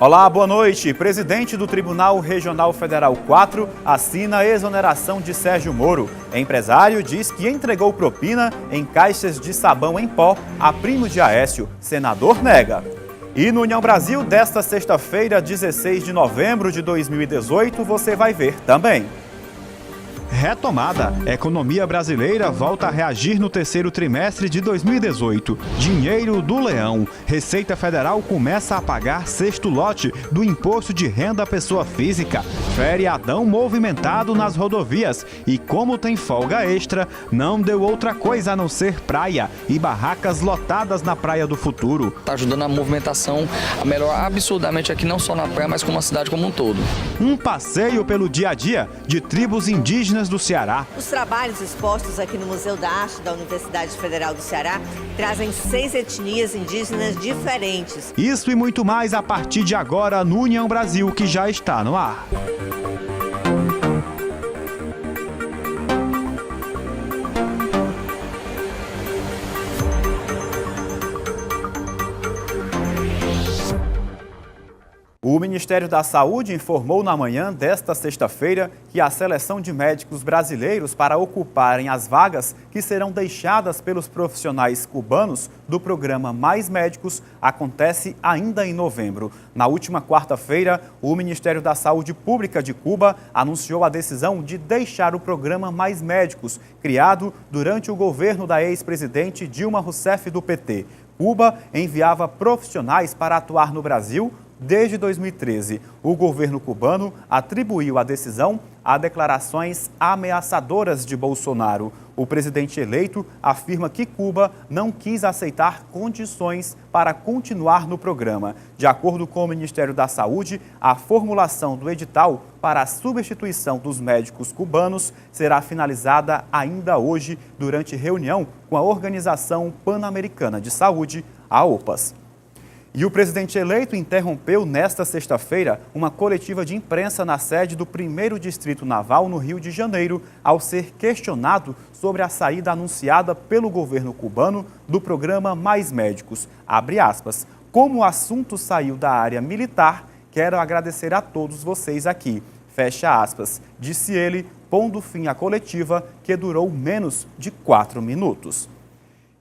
Olá, boa noite. Presidente do Tribunal Regional Federal 4 assina a exoneração de Sérgio Moro. Empresário diz que entregou propina em caixas de sabão em pó a primo de Aécio. Senador nega. E no União Brasil, desta sexta-feira, 16 de novembro de 2018, você vai ver também. Retomada. Economia brasileira volta a reagir no terceiro trimestre de 2018. Dinheiro do leão. Receita Federal começa a pagar sexto lote do Imposto de Renda à Pessoa Física. Feriadão movimentado nas rodovias. E como tem folga extra, não deu outra coisa a não ser praia e barracas lotadas na Praia do Futuro. Está ajudando a movimentação a melhorar absurdamente aqui, não só na praia, mas como a cidade como um todo. Um passeio pelo dia a dia de tribos indígenas do Ceará. Os trabalhos expostos aqui no Museu da Arte da Universidade Federal do Ceará trazem 6 etnias indígenas diferentes. Isso e muito mais a partir de agora no União Brasil, que já está no ar. O Ministério da Saúde informou na manhã desta sexta-feira que a seleção de médicos brasileiros para ocuparem as vagas que serão deixadas pelos profissionais cubanos do programa Mais Médicos acontece ainda em novembro. Na última quarta-feira, o Ministério da Saúde Pública de Cuba anunciou a decisão de deixar o programa Mais Médicos, criado durante o governo da ex-presidente Dilma Rousseff do PT. Cuba enviava profissionais para atuar no Brasil. Desde 2013, o governo cubano atribuiu a decisão a declarações ameaçadoras de Bolsonaro. O presidente eleito afirma que Cuba não quis aceitar condições para continuar no programa. De acordo com o Ministério da Saúde, a formulação do edital para a substituição dos médicos cubanos será finalizada ainda hoje durante reunião com a Organização Pan-Americana de Saúde, a OPAS. E o presidente eleito interrompeu nesta sexta-feira uma coletiva de imprensa na sede do 1º Distrito Naval, no Rio de Janeiro, ao ser questionado sobre a saída anunciada pelo governo cubano do programa Mais Médicos. Abre aspas. Como o assunto saiu da área militar, quero agradecer a todos vocês aqui. Fecha aspas. Disse ele, pondo fim à coletiva, que durou menos de 4 minutos.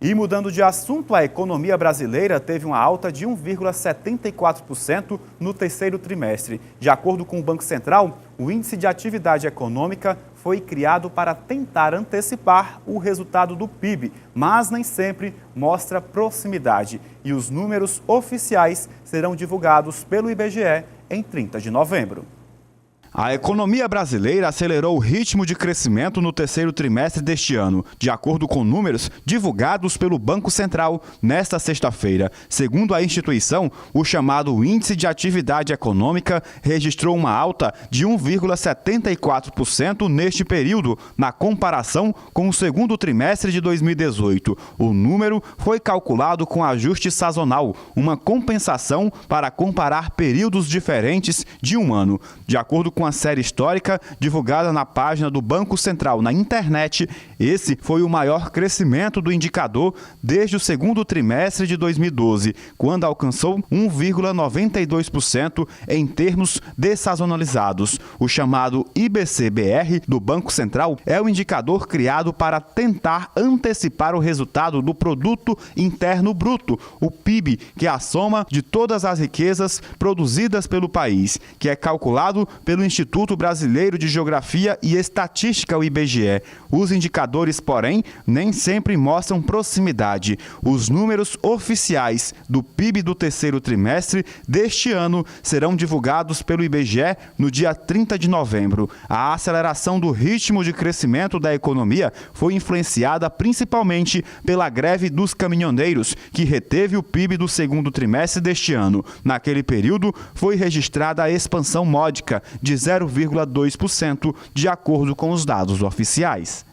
E mudando de assunto, a economia brasileira teve uma alta de 1,74% no terceiro trimestre. De acordo com o Banco Central, o Índice de Atividade Econômica foi criado para tentar antecipar o resultado do PIB, mas nem sempre mostra proximidade. E os números oficiais serão divulgados pelo IBGE em 30 de novembro. A economia brasileira acelerou o ritmo de crescimento no terceiro trimestre deste ano, de acordo com números divulgados pelo Banco Central nesta sexta-feira. Segundo a instituição, o chamado Índice de Atividade Econômica registrou uma alta de 1,74% neste período, na comparação com o segundo trimestre de 2018. O número foi calculado com ajuste sazonal, uma compensação para comparar períodos diferentes de um ano. De acordo com a série histórica divulgada na página do Banco Central na internet, esse foi o maior crescimento do indicador desde o segundo trimestre de 2012, quando alcançou 1,92% em termos dessazonalizados. O chamado IBC-BR do Banco Central é o indicador criado para tentar antecipar o resultado do Produto Interno Bruto, o PIB, que é a soma de todas as riquezas produzidas pelo país, que é calculado pelo Instituto Brasileiro de Geografia e Estatística, o IBGE. Os indicadores, porém, nem sempre mostram proximidade. Os números oficiais do PIB do terceiro trimestre deste ano serão divulgados pelo IBGE no dia 30 de novembro. A aceleração do ritmo de crescimento da economia foi influenciada principalmente pela greve dos caminhoneiros, que reteve o PIB do segundo trimestre deste ano. Naquele período, foi registrada a expansão módica de 0,2%, de acordo com os dados oficiais.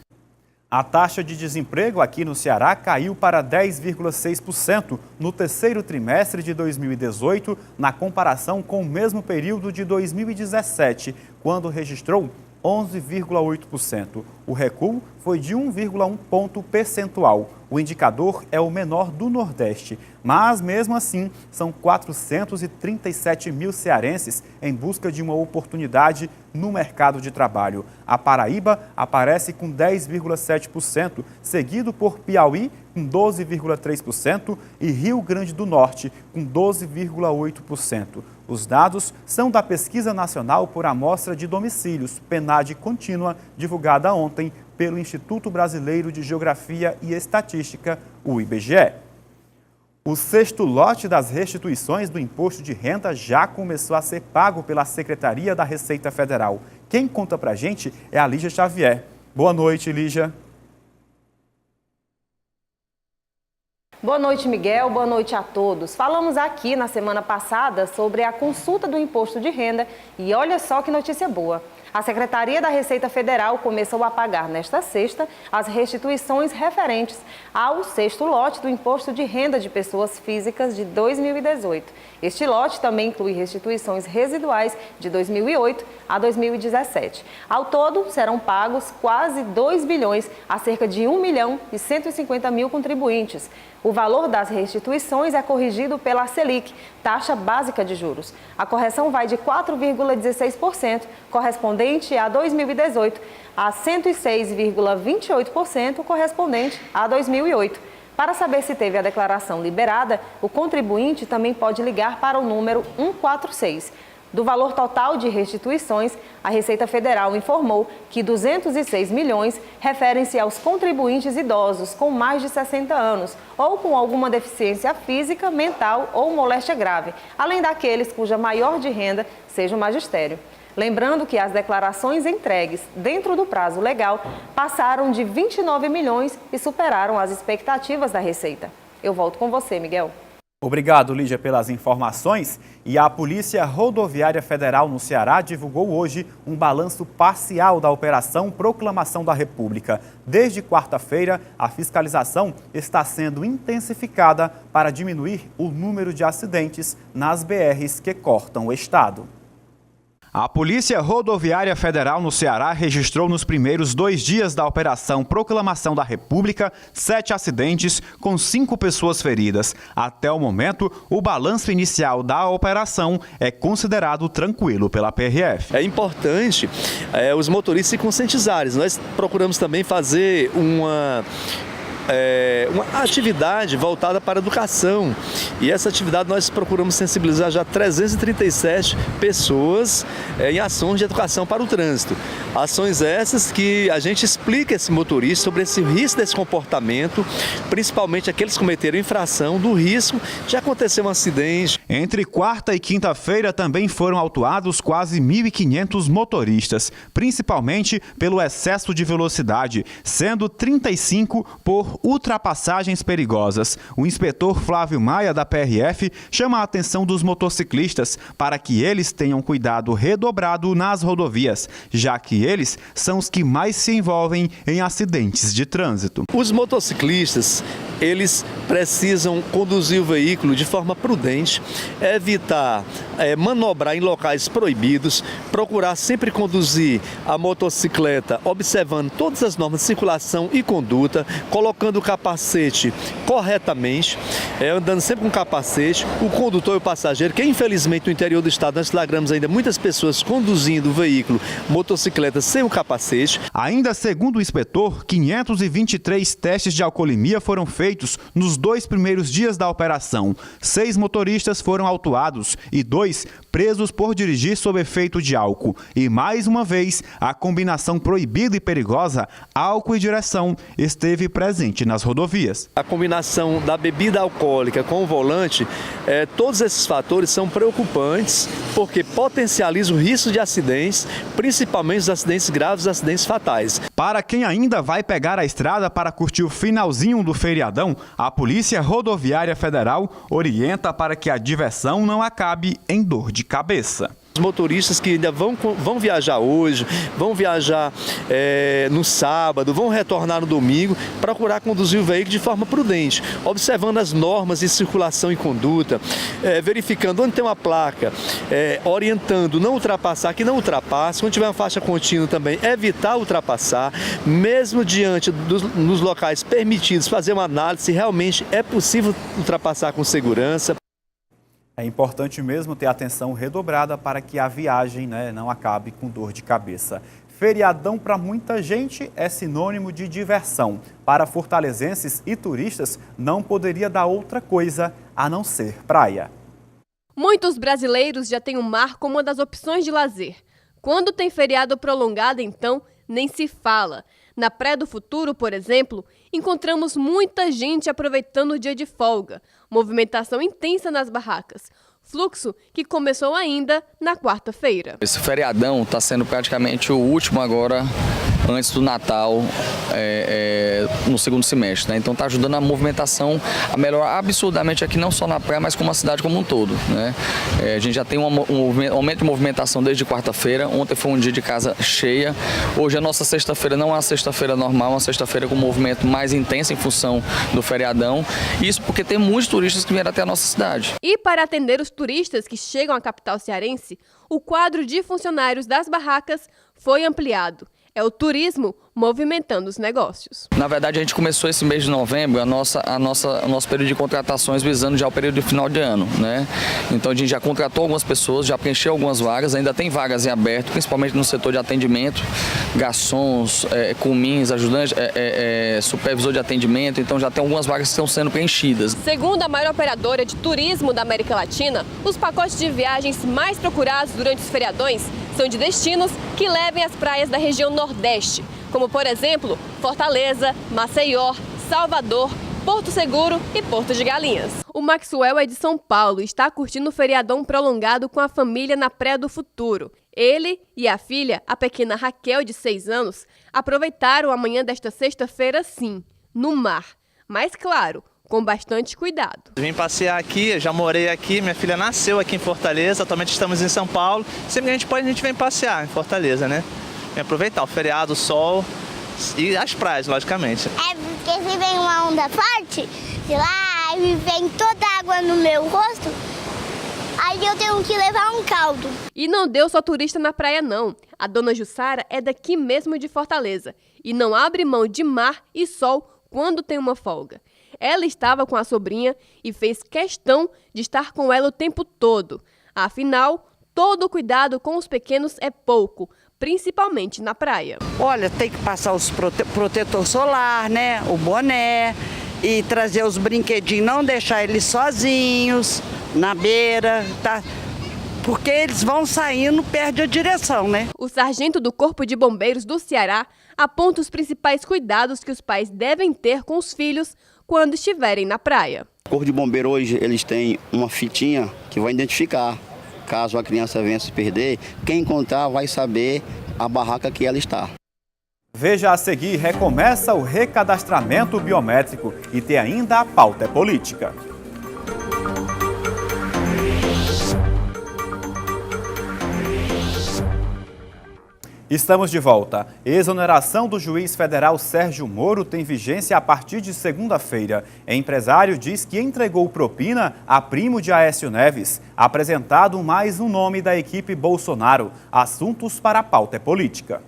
A taxa de desemprego aqui no Ceará caiu para 10,6% no terceiro trimestre de 2018, na comparação com o mesmo período de 2017, quando registrou 11,8%. O recuo foi de 1,1 ponto percentual. o indicador é o menor do Nordeste, mas mesmo assim são 437 mil cearenses em busca de uma oportunidade no mercado de trabalho. A Paraíba aparece com 10,7%, seguido por Piauí com 12,3% e Rio Grande do Norte com 12,8%. Os dados são da Pesquisa Nacional por Amostra de Domicílios, PNAD contínua, divulgada ontem pelo Instituto Brasileiro de Geografia e Estatística, o IBGE. O sexto lote das restituições do imposto de renda já começou a ser pago pela Secretaria da Receita Federal. Quem conta pra gente é a Lígia Xavier. Boa noite, Lígia. Boa noite, Miguel. Boa noite a todos. Falamos aqui na semana passada sobre a consulta do imposto de renda e olha só que notícia boa. A Secretaria da Receita Federal começou a pagar nesta sexta as restituições referentes ao sexto lote do Imposto de Renda de Pessoas Físicas de 2018. Este lote também inclui restituições residuais de 2008 a 2017. Ao todo, serão pagos quase 2 bilhões a cerca de 1.150.000 contribuintes. O valor das restituições é corrigido pela Selic, taxa básica de juros. A correção vai de 4,16%, correspondente a 2018, a 106,28%, correspondente a 2008. Para saber se teve a declaração liberada, o contribuinte também pode ligar para o número 146. Do valor total de restituições, a Receita Federal informou que 206 milhões referem-se aos contribuintes idosos com mais de 60 anos ou com alguma deficiência física, mental ou moléstia grave, além daqueles cuja maior de renda seja o magistério. Lembrando que as declarações entregues dentro do prazo legal passaram de 29 milhões e superaram as expectativas da Receita. Eu volto com você, Miguel. Obrigado, Lígia, pelas informações. E a Polícia Rodoviária Federal no Ceará divulgou hoje um balanço parcial da Operação Proclamação da República. Desde quarta-feira, a fiscalização está sendo intensificada para diminuir o número de acidentes nas BRs que cortam o estado. A Polícia Rodoviária Federal no Ceará registrou nos primeiros 2 dias da Operação Proclamação da República 7 acidentes com 5 pessoas feridas. Até o momento, o balanço inicial da operação é considerado tranquilo pela PRF. É importante os motoristas se conscientizarem. Nós procuramos também fazer uma atividade voltada para a educação. E essa atividade nós procuramos sensibilizar já 337 pessoas em ações de educação para o trânsito. Ações essas que a gente explica a esse motorista sobre esse risco desse comportamento, principalmente aqueles que cometeram infração, do risco de acontecer um acidente. Entre quarta e quinta-feira também foram autuados quase 1.500 motoristas, principalmente pelo excesso de velocidade, sendo 35 por ultrapassagens perigosas. O inspetor Flávio Maia, da PRF, chama a atenção dos motociclistas para que eles tenham cuidado redobrado nas rodovias, já que eles são os que mais se envolvem em acidentes de trânsito. Os motociclistas, eles precisam conduzir o veículo de forma prudente, evitar manobrar em locais proibidos, procurar sempre conduzir a motocicleta observando todas as normas de circulação e conduta, colocando o capacete corretamente, andando sempre com capacete, o condutor e o passageiro, que infelizmente no interior do estado nós flagramos ainda muitas pessoas conduzindo o veículo, motocicleta sem o capacete. Ainda segundo o inspetor, 523 testes de alcoolemia foram feitos nos 2 primeiros dias da operação. 6 motoristas foram autuados e 2 presos por dirigir sob efeito de álcool. E mais uma vez, a combinação proibida e perigosa, álcool e direção, esteve presente nas rodovias. A combinação da bebida alcoólica com o volante, todos esses fatores são preocupantes porque potencializam o risco de acidentes, principalmente os acidentes graves e acidentes fatais. Para quem ainda vai pegar a estrada para curtir o finalzinho do feriadão, a Polícia Rodoviária Federal orienta para que a diversão não acabe em dor de cabeça. Os motoristas que ainda vão viajar hoje, vão viajar no sábado, vão retornar no domingo, procurar conduzir o veículo de forma prudente, observando as normas de circulação e conduta, verificando onde tem uma placa, orientando não ultrapassar, que não ultrapasse, quando tiver uma faixa contínua também, evitar ultrapassar, mesmo diante nos locais permitidos, fazer uma análise se realmente é possível ultrapassar com segurança. É importante mesmo ter atenção redobrada para que a viagem, não acabe com dor de cabeça. Feriadão para muita gente é sinônimo de diversão. Para fortalezenses e turistas, não poderia dar outra coisa a não ser praia. Muitos brasileiros já têm o mar como uma das opções de lazer. Quando tem feriado prolongado, então, nem se fala. Na Praia do Futuro, por exemplo, encontramos muita gente aproveitando o dia de folga. Movimentação intensa nas barracas. Fluxo que começou ainda na quarta-feira. Esse feriadão está sendo praticamente o último agora, antes do Natal, no segundo semestre, Então está ajudando a movimentação a melhorar absurdamente aqui, não só na praia, mas como a cidade como um todo, A gente já tem um aumento de movimentação desde quarta-feira. Ontem foi um dia de casa cheia. Hoje a nossa sexta-feira não é uma sexta-feira normal, uma sexta-feira com movimento mais intenso em função do feriadão. Isso porque tem muitos turistas que vieram até a nossa cidade. E para atender os turistas que chegam à capital cearense, o quadro de funcionários das barracas foi ampliado. É o turismo movimentando os negócios. Na verdade, a gente começou esse mês de novembro o nosso período de contratações visando já o período de final de ano, Então a gente já contratou algumas pessoas, já preencheu algumas vagas, ainda tem vagas em aberto, principalmente no setor de atendimento, garçons, comins, ajudantes, supervisor de atendimento, então já tem algumas vagas que estão sendo preenchidas. Segundo a maior operadora de turismo da América Latina, os pacotes de viagens mais procurados durante os feriadões são de destinos que levem às praias da região Nordeste, como, por exemplo, Fortaleza, Maceió, Salvador, Porto Seguro e Porto de Galinhas. O Maxwell é de São Paulo e está curtindo o feriadão prolongado com a família na Praia do Futuro. Ele e a filha, a pequena Raquel, de 6 anos, aproveitaram a manhã desta sexta-feira, sim, no mar. Mas, claro, com bastante cuidado. Vim passear aqui, eu já morei aqui, minha filha nasceu aqui em Fortaleza, atualmente estamos em São Paulo. Sempre que a gente pode, a gente vem passear em Fortaleza, Vem aproveitar o feriado, o sol e as praias, logicamente. Porque se vem uma onda forte, de lá, e vem toda a água no meu rosto, aí eu tenho que levar um caldo. E não deu só turista na praia, não. A dona Jussara é daqui mesmo de Fortaleza e não abre mão de mar e sol quando tem uma folga. Ela estava com a sobrinha e fez questão de estar com ela o tempo todo. Afinal, todo cuidado com os pequenos é pouco, principalmente na praia. Olha, tem que passar os protetor solar, o boné, e trazer os brinquedinhos, não deixar eles sozinhos na beira, tá? Porque eles vão saindo, perde a direção, O sargento do Corpo de Bombeiros do Ceará aponta os principais cuidados que os pais devem ter com os filhos quando estiverem na praia. O Corpo de Bombeiro hoje, eles têm uma fitinha que vai identificar. Caso a criança venha se perder, quem encontrar vai saber a barraca que ela está. Veja a seguir, recomeça o recadastramento biométrico e tem ainda a pauta é política. Estamos de volta. Exoneração do juiz federal Sérgio Moro tem vigência a partir de segunda-feira. Empresário diz que entregou propina a primo de Aécio Neves. Apresentado mais um nome da equipe Bolsonaro. Assuntos para a pauta é política.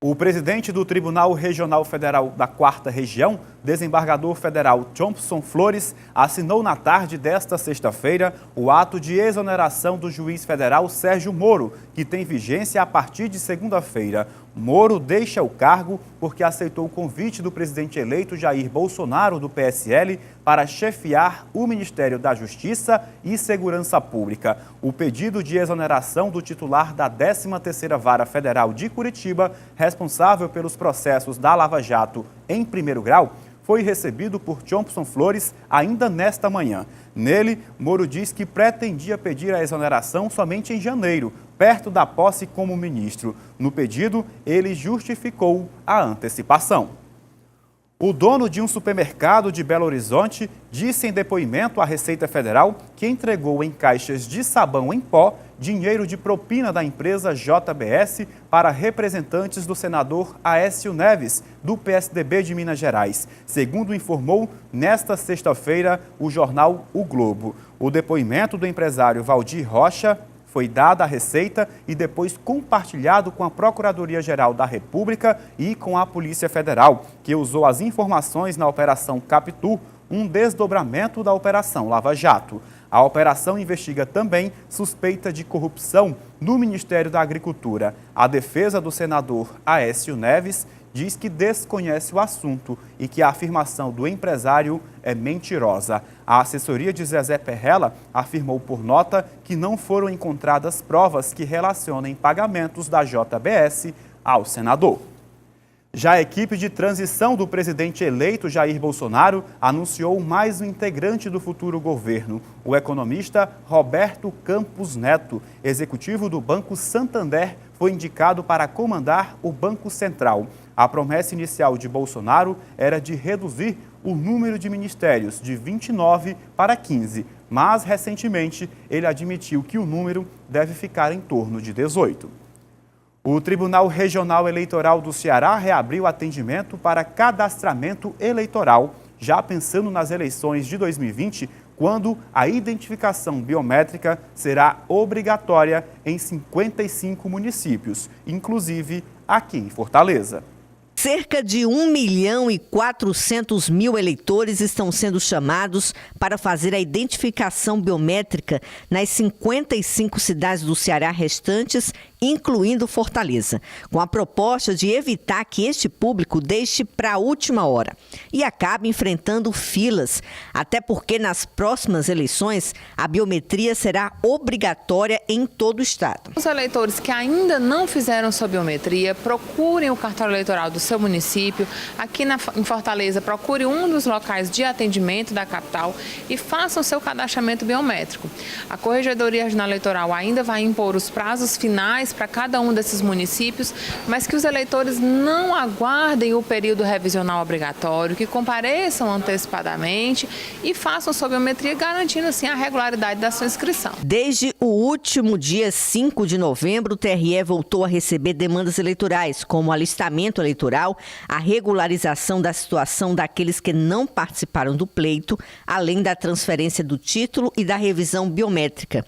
O presidente do Tribunal Regional Federal da 4ª Região, desembargador federal Thompson Flores, assinou na tarde desta sexta-feira o ato de exoneração do juiz federal Sérgio Moro, que tem vigência a partir de segunda-feira. Moro deixa o cargo porque aceitou o convite do presidente eleito Jair Bolsonaro, do PSL, para chefiar o Ministério da Justiça e Segurança Pública. O pedido de exoneração do titular da 13ª Vara Federal de Curitiba, responsável pelos processos da Lava Jato em primeiro grau, foi recebido por Thompson Flores ainda nesta manhã. Nele, Moro diz que pretendia pedir a exoneração somente em janeiro, perto da posse como ministro. No pedido, ele justificou a antecipação. O dono de um supermercado de Belo Horizonte disse em depoimento à Receita Federal que entregou em caixas de sabão em pó dinheiro de propina da empresa JBS para representantes do senador Aécio Neves, do PSDB de Minas Gerais, segundo informou nesta sexta-feira o jornal O Globo. O depoimento do empresário Valdir Rocha foi dado à Receita e depois compartilhado com a Procuradoria-Geral da República e com a Polícia Federal, que usou as informações na Operação Capitu, um desdobramento da Operação Lava Jato. A operação investiga também suspeita de corrupção no Ministério da Agricultura. A defesa do senador Aécio Neves diz que desconhece o assunto e que a afirmação do empresário é mentirosa. A assessoria de Zezé Perrella afirmou por nota que não foram encontradas provas que relacionem pagamentos da JBS ao senador. Já a equipe de transição do presidente eleito Jair Bolsonaro anunciou mais um integrante do futuro governo, o economista Roberto Campos Neto, executivo do Banco Santander, foi indicado para comandar o Banco Central. A promessa inicial de Bolsonaro era de reduzir o número de ministérios de 29 para 15, mas recentemente ele admitiu que o número deve ficar em torno de 18. O Tribunal Regional Eleitoral do Ceará reabriu atendimento para cadastramento eleitoral, já pensando nas eleições de 2020, quando a identificação biométrica será obrigatória em 55 municípios, inclusive aqui em Fortaleza. Cerca de 1.400.000 eleitores estão sendo chamados para fazer a identificação biométrica nas 55 cidades do Ceará restantes, incluindo Fortaleza, com a proposta de evitar que este público deixe para a última hora e acabe enfrentando filas, até porque nas próximas eleições a biometria será obrigatória em todo o estado. Os eleitores que ainda não fizeram sua biometria, procurem o cartório eleitoral do seu município. Aqui em Fortaleza, procure um dos locais de atendimento da capital e façam seu cadastramento biométrico. A Corregedoria Regional Eleitoral ainda vai impor os prazos finais para cada um desses municípios, mas que os eleitores não aguardem o período revisional obrigatório, que compareçam antecipadamente e façam sua biometria, garantindo assim a regularidade da sua inscrição. Desde o último dia 5 de novembro, o TRE voltou a receber demandas eleitorais, como o alistamento eleitoral, a regularização da situação daqueles que não participaram do pleito, além da transferência do título e da revisão biométrica.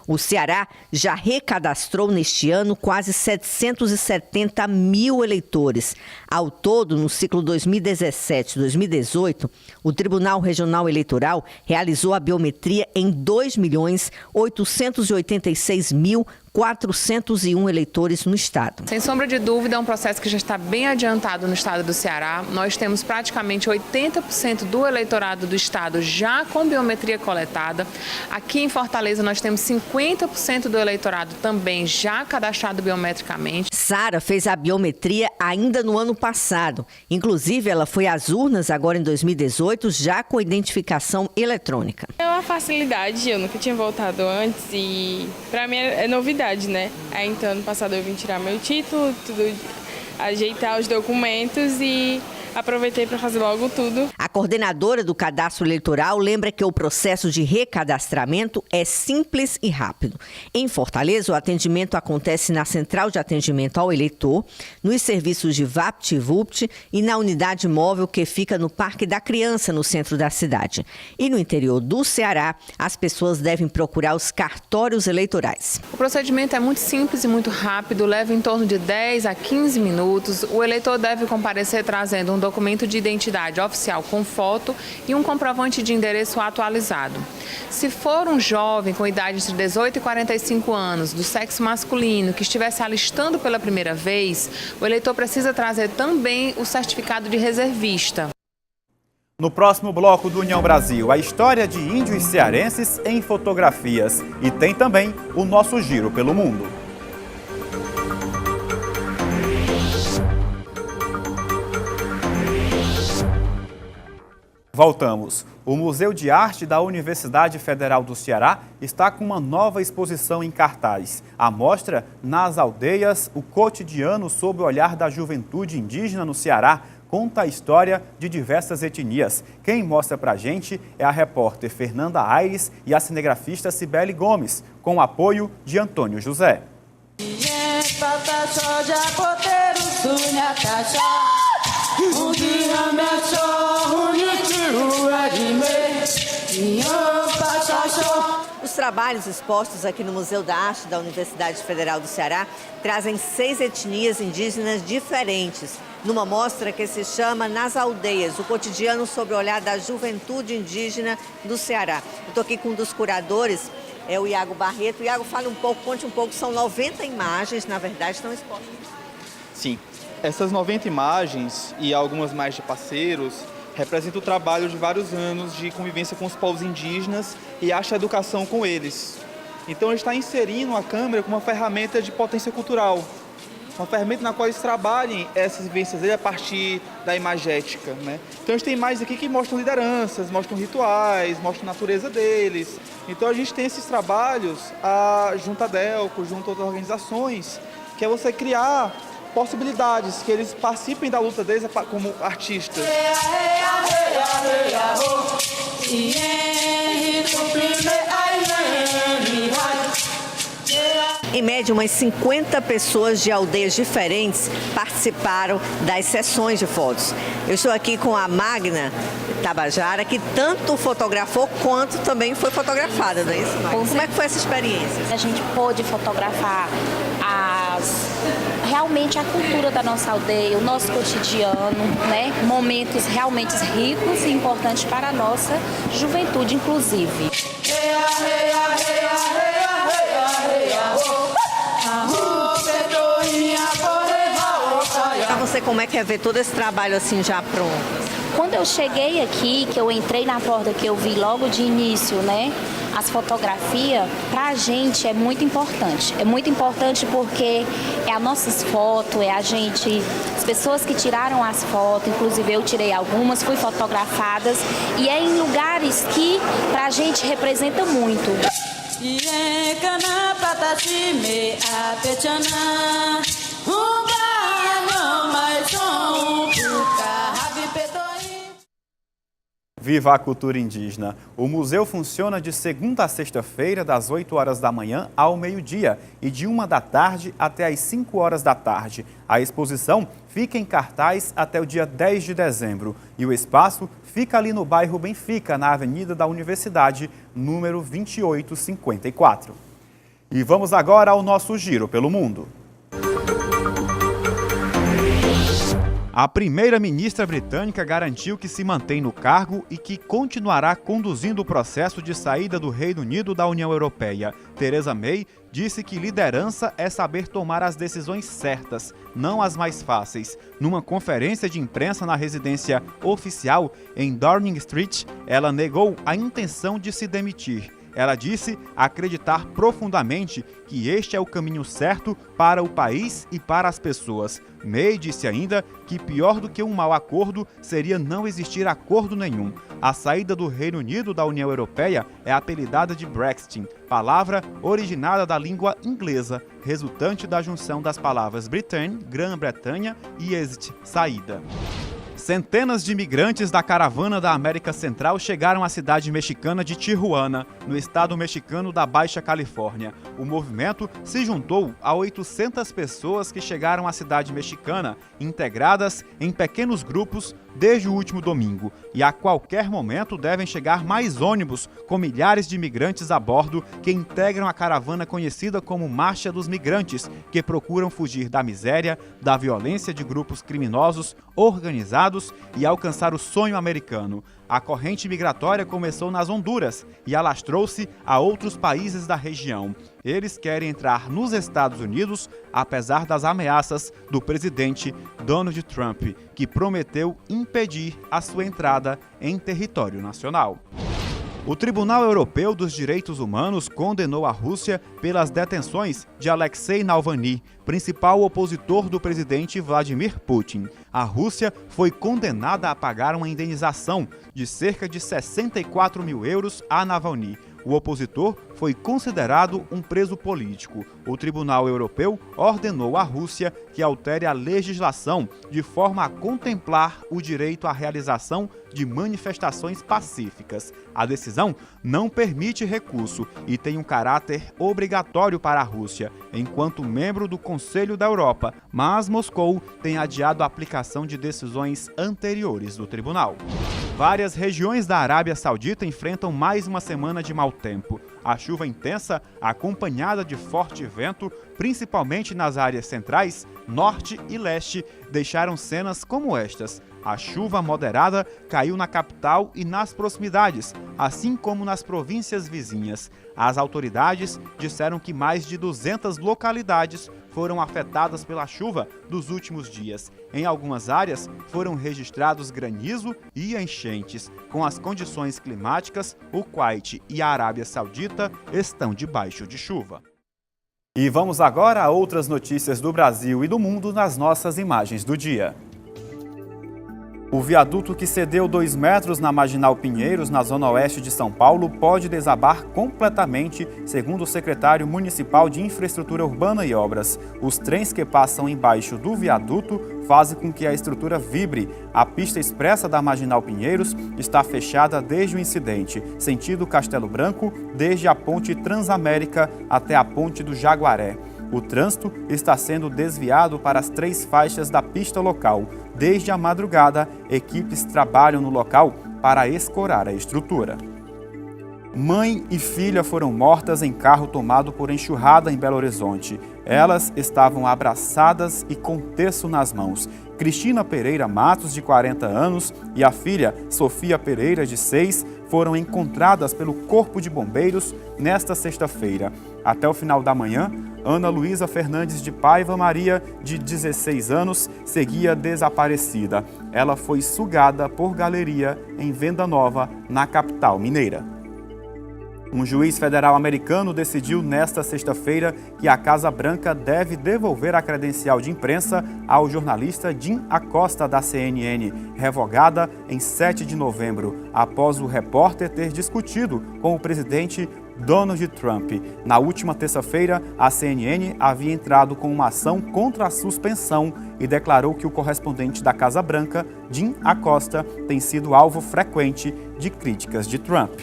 O Ceará já recadastrou neste ano quase 770 mil eleitores. Ao todo, no ciclo 2017-2018, o Tribunal Regional Eleitoral realizou a biometria em 2.886.401 eleitores no estado. Sem sombra de dúvida, é um processo que já está bem adiantado no estado do Ceará. Nós temos praticamente 80% do eleitorado do estado já com biometria coletada. Aqui em Fortaleza, nós temos 50% do eleitorado também já cadastrado biometricamente. Sara fez a biometria ainda no ano passado. Inclusive, ela foi às urnas agora em 2018, já com identificação eletrônica. É uma facilidade, eu nunca tinha voltado antes e para mim é novidade, né? Aí então ano passado eu vim tirar meu título, ajeitar os documentos e aproveitei para fazer logo tudo. A coordenadora do cadastro eleitoral lembra que o processo de recadastramento é simples e rápido. Em Fortaleza, o atendimento acontece na Central de Atendimento ao Eleitor, nos serviços de VaptVupt e na unidade móvel que fica no Parque da Criança, no centro da cidade. E no interior do Ceará, as pessoas devem procurar os cartórios eleitorais. O procedimento é muito simples e muito rápido, leva em torno de 10 a 15 minutos. O eleitor deve comparecer trazendo um documento de identidade oficial com foto e um comprovante de endereço atualizado. Se for um jovem com idade entre 18 e 45 anos, do sexo masculino, que estiver se alistando pela primeira vez, o eleitor precisa trazer também o certificado de reservista. No próximo bloco do União Brasil, a história de índios cearenses em fotografias. E tem também o nosso giro pelo mundo. Voltamos. O Museu de Arte da Universidade Federal do Ceará está com uma nova exposição em cartaz. A mostra Nas Aldeias, o cotidiano sob o olhar da juventude indígena no Ceará, conta a história de diversas etnias. Quem mostra pra gente é a repórter Fernanda Aires e a cinegrafista Cibele Gomes, com o apoio de Antônio José. Os trabalhos expostos aqui no Museu da Arte da Universidade Federal do Ceará trazem 6 etnias indígenas diferentes, numa mostra que se chama Nas Aldeias, o cotidiano sob o olhar da juventude indígena do Ceará. Eu estou aqui com um dos curadores, é o Iago Barreto. Iago, fale um pouco, conte um pouco, são 90 imagens, na verdade, estão expostas. Sim, essas 90 imagens e algumas mais de parceiros representa o trabalho de vários anos de convivência com os povos indígenas e arte educação com eles. Então, ele está inserindo a câmera como uma ferramenta de potência cultural, uma ferramenta na qual eles trabalhem essas vivências a partir da imagética, né? Então, a gente tem imagens aqui que mostram lideranças, mostram rituais, mostram a natureza deles. Então, a gente tem esses trabalhos junto à Delco, junto a outras organizações, que é você criar possibilidades, que eles participem da luta deles como artistas. Em média, umas 50 pessoas de aldeias diferentes participaram das sessões de fotos. Eu estou aqui com a Magna Tabajara, que tanto fotografou quanto também foi fotografada, não é isso, Magna? Como é que foi essa experiência? A gente pôde fotografar realmente a cultura da nossa aldeia, o nosso cotidiano, né? Momentos realmente ricos e importantes para a nossa juventude, inclusive. Para você, como é que é ver todo esse trabalho assim já pronto? Quando eu cheguei aqui, que eu entrei na porta, que eu vi logo de início, né? As fotografias, pra gente é muito importante. É muito importante porque é as nossas fotos, é a gente, as pessoas que tiraram as fotos, inclusive eu tirei algumas, fui fotografadas, e é em lugares que pra gente representa muito. Viva a cultura indígena! O museu funciona de segunda a sexta-feira, das 8 horas da manhã ao meio-dia e de 1 da tarde até as 5 horas da tarde. A exposição fica em cartaz até o dia 10 de dezembro e o espaço fica ali no bairro Benfica, na Avenida da Universidade, número 2854. E vamos agora ao nosso giro pelo mundo. A primeira-ministra britânica garantiu que se mantém no cargo e que continuará conduzindo o processo de saída do Reino Unido da União Europeia. Theresa May disse que liderança é saber tomar as decisões certas, não as mais fáceis. Numa conferência de imprensa na residência oficial em Downing Street, ela negou a intenção de se demitir. Ela disse acreditar profundamente que este é o caminho certo para o país e para as pessoas. May disse ainda que pior do que um mau acordo seria não existir acordo nenhum. A saída do Reino Unido da União Europeia é apelidada de Brexit, palavra originada da língua inglesa, resultante da junção das palavras Britain, Grã-Bretanha, e exit, saída. Centenas de imigrantes da caravana da América Central chegaram à cidade mexicana de Tijuana, no estado mexicano da Baixa Califórnia. O movimento se juntou a 800 pessoas que chegaram à cidade mexicana, integradas em pequenos grupos desde o último domingo. E a qualquer momento devem chegar mais ônibus com milhares de imigrantes a bordo que integram a caravana conhecida como Marcha dos Migrantes, que procuram fugir da miséria, da violência de grupos criminosos organizados e alcançar o sonho americano. A corrente migratória começou nas Honduras e alastrou-se a outros países da região. Eles querem entrar nos Estados Unidos, apesar das ameaças do presidente Donald Trump, que prometeu impedir a sua entrada em território nacional. O Tribunal Europeu dos Direitos Humanos condenou a Rússia pelas detenções de Alexei Navalny, principal opositor do presidente Vladimir Putin. A Rússia foi condenada a pagar uma indenização de cerca de 64 mil euros a Navalny. o opositor foi considerado um preso político. O Tribunal Europeu ordenou à Rússia que altere a legislação de forma a contemplar o direito à realização de manifestações pacíficas. A decisão não permite recurso e tem um caráter obrigatório para a Rússia, enquanto membro do Conselho da Europa, mas Moscou tem adiado a aplicação de decisões anteriores do tribunal. Várias regiões da Arábia Saudita enfrentam mais uma semana de mau tempo. A chuva intensa, acompanhada de forte vento, principalmente nas áreas centrais, norte e leste, deixaram cenas como estas. A chuva moderada caiu na capital e nas proximidades, assim como nas províncias vizinhas. As autoridades disseram que mais de 200 localidades foram afetadas pela chuva dos últimos dias. Em algumas áreas foram registrados granizo e enchentes. Com as condições climáticas, o Kuwait e a Arábia Saudita estão debaixo de chuva. E vamos agora a outras notícias do Brasil e do mundo nas nossas imagens do dia. O viaduto que cedeu 2 metros na Marginal Pinheiros, na zona oeste de São Paulo, pode desabar completamente, segundo o secretário municipal de Infraestrutura Urbana e Obras. Os trens que passam embaixo do viaduto fazem com que a estrutura vibre. A pista expressa da Marginal Pinheiros está fechada desde o incidente, sentido Castelo Branco, desde a ponte Transamérica até a ponte do Jaguaré. O trânsito está sendo desviado para as 3 faixas da pista local. Desde a madrugada, equipes trabalham no local para escorar a estrutura. Mãe e filha foram mortas em carro tomado por enxurrada em Belo Horizonte. Elas estavam abraçadas e com terço nas mãos. Cristina Pereira Matos, de 40 anos, e a filha Sofia Pereira, de 6, foram encontradas pelo Corpo de Bombeiros nesta sexta-feira. Até o final da manhã, Ana Luísa Fernandes de Paiva Maria, de 16 anos, seguia desaparecida. Ela foi sugada por galeria em Venda Nova, na capital mineira. Um juiz federal americano decidiu nesta sexta-feira que a Casa Branca deve devolver a credencial de imprensa ao jornalista Jim Acosta, da CNN, revogada em 7 de novembro, após o repórter ter discutido com o presidente Donald Trump. Na última terça-feira, a CNN havia entrado com uma ação contra a suspensão e declarou que o correspondente da Casa Branca, Jim Acosta, tem sido alvo frequente de críticas de Trump.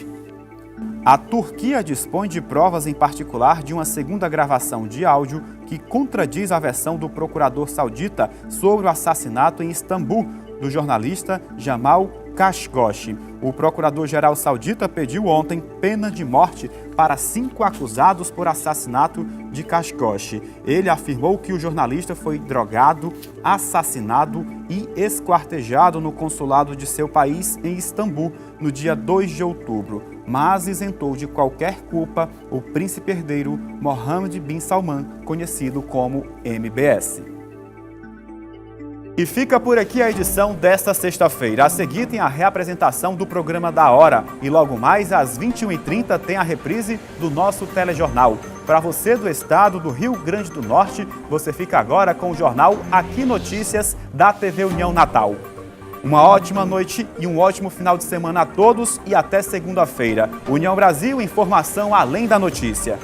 A Turquia dispõe de provas, em particular de uma segunda gravação de áudio que contradiz a versão do procurador saudita sobre o assassinato em Istambul do jornalista Jamal Khashoggi. O procurador-geral saudita pediu ontem pena de morte para 5 acusados por assassinato de Khashoggi. Ele afirmou que o jornalista foi drogado, assassinado e esquartejado no consulado de seu país em Istambul no dia 2 de outubro, mas isentou de qualquer culpa o príncipe herdeiro Mohammed bin Salman, conhecido como MBS. E fica por aqui a edição desta sexta-feira. A seguir tem a reapresentação do programa da hora e logo mais às 21h30 tem a reprise do nosso telejornal. Para você do estado do Rio Grande do Norte, você fica agora com o jornal Aqui Notícias da TV União Natal. Uma ótima noite e um ótimo final de semana a todos e até segunda-feira. União Brasil, informação além da notícia.